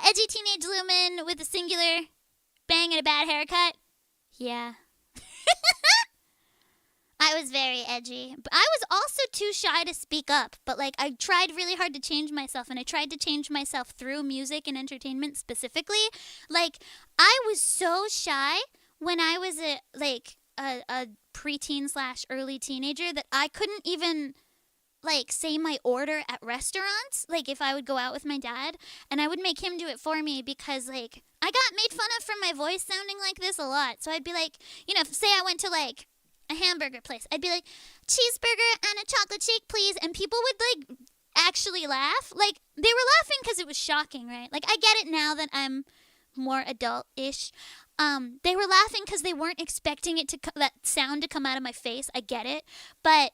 Edgy teenage Lumen with a singular bang and a bad haircut. Yeah. I was very edgy. But I was also too shy to speak up. But, like, I tried really hard to change myself. And I tried to change myself through music and entertainment specifically. Like, I was so shy when I was a preteen / early teenager that I couldn't even, like, say my order at restaurants. Like, if I would go out with my dad. And I would make him do it for me because, like, I got made fun of for my voice sounding like this a lot. So I'd be like, you know, say I went to, like, a hamburger place. I'd be like, cheeseburger and a chocolate shake, please. And people would, like, actually laugh. Like, they were laughing because it was shocking, right? Like, I get it now that I'm more adult-ish. They were laughing because they weren't expecting it that sound to come out of my face. I get it. But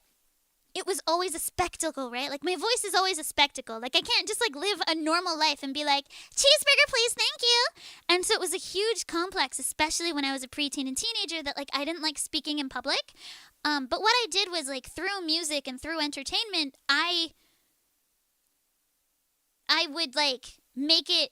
it was always a spectacle, right? Like, my voice is always a spectacle. Like, I can't just, like, live a normal life and be like, cheeseburger, please, thank you. And so it was a huge complex, especially when I was a preteen and teenager, that, like, I didn't like speaking in public. But what I did was, like, through music and through entertainment, I would, like, make it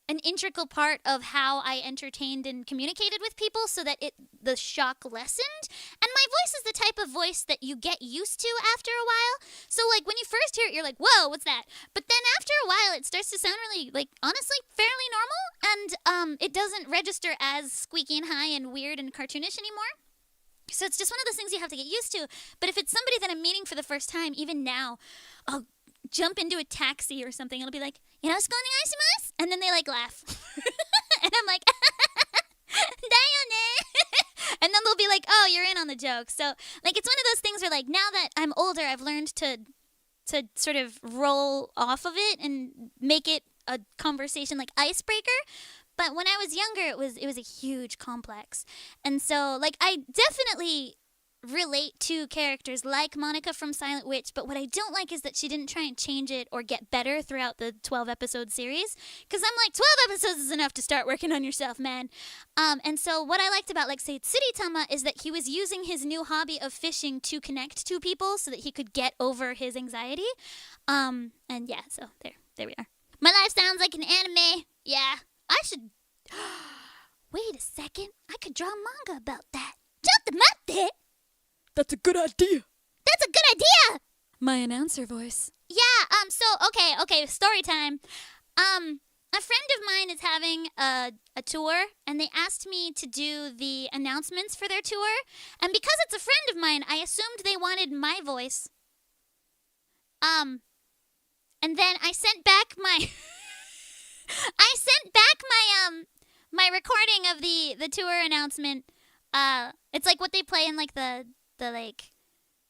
an integral part of how I entertained and communicated with people so that the shock lessened. And my voice is the type of voice that you get used to after a while. So, like, when you first hear it, you're like, whoa, what's that? But then after a while, it starts to sound really, like, honestly, fairly normal. And it doesn't register as squeaky and high and weird and cartoonish anymore. So it's just one of those things you have to get used to. But if it's somebody that I'm meeting for the first time, even now, I'll jump into a taxi or something. It'll be like, you know, ice? And then they, like, laugh. And I'm like, Dayone. And then they'll be like, oh, you're in on the joke. So, like, it's one of those things where, like, now that I'm older, I've learned to sort of roll off of it and make it a conversation, like, icebreaker. But when I was younger, it was a huge complex. And so, like, I definitely relate to characters like Monica from Silent Witch, but what I don't like is that she didn't try and change it or get better throughout the 12-episode series, because I'm like, 12 episodes is enough to start working on yourself, man. And so what I liked about, like, say, Tsuritama is that he was using his new hobby of fishing to connect to people so that he could get over his anxiety. And yeah, so there we are. My life sounds like an anime. Yeah, I should... Wait a second, I could draw manga about that. Chotomate! That's a good idea. That's a good idea! My announcer voice. Yeah, so, okay, story time. A friend of mine is having a tour, and they asked me to do the announcements for their tour. And because it's a friend of mine, I assumed they wanted my voice. And then I sent back my... my recording of the tour announcement. It's like what they play in, like, the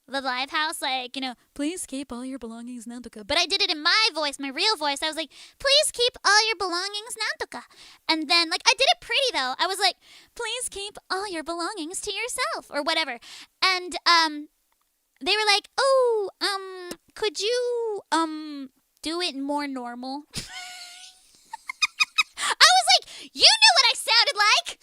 live house, like, you know, Please keep all your belongings, nantoka. but I did it in my voice, my real voice. I was like, please keep all your belongings, nantoka. And then, like, I did it pretty, though. I was like, please keep all your belongings to yourself, or whatever. And, they were like, oh, could you, do it more normal? I was like, you knew what I sounded like!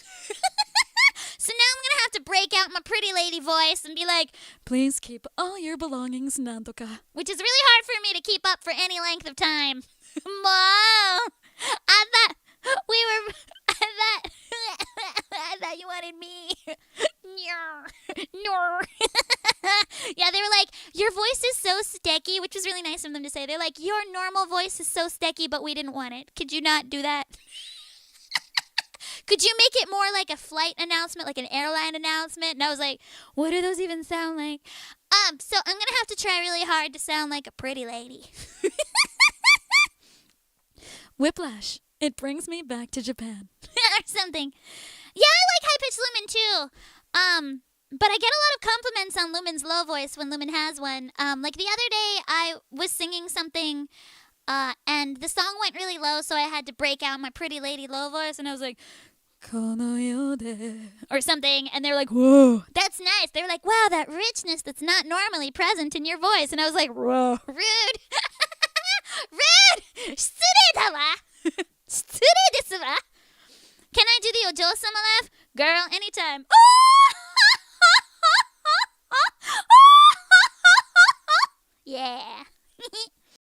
So now I'm gonna have to break out my pretty lady voice and be like, Please keep all your belongings, nantoka. which is really hard for me to keep up for any length of time. Mom, I thought I thought you wanted me. No. Yeah, they were like, your voice is so sticky, which was really nice of them to say. They're like, your normal voice is so sticky, but we didn't want it. Could you not do that? Could you make it more like a flight announcement, like an airline announcement? And I was like, what do those even sound like? So I'm going to have to try really hard to sound like a pretty lady. Whiplash. It brings me back to Japan. Or something. Yeah, I like high-pitched Lumen too. But I get a lot of compliments on Lumen's low voice when Lumen has one. Like the other day, I was singing something, and the song went really low, so I had to break out my pretty lady low voice, and I was like, Kono yode. or something, and they were like, Whoa. that's nice. They were like, wow, that richness that's not normally present in your voice. And I was like, Whoa. rude. Rude! 失礼だわ! 失礼ですわ! Can I do the Ojo-sama laugh? Girl, anytime.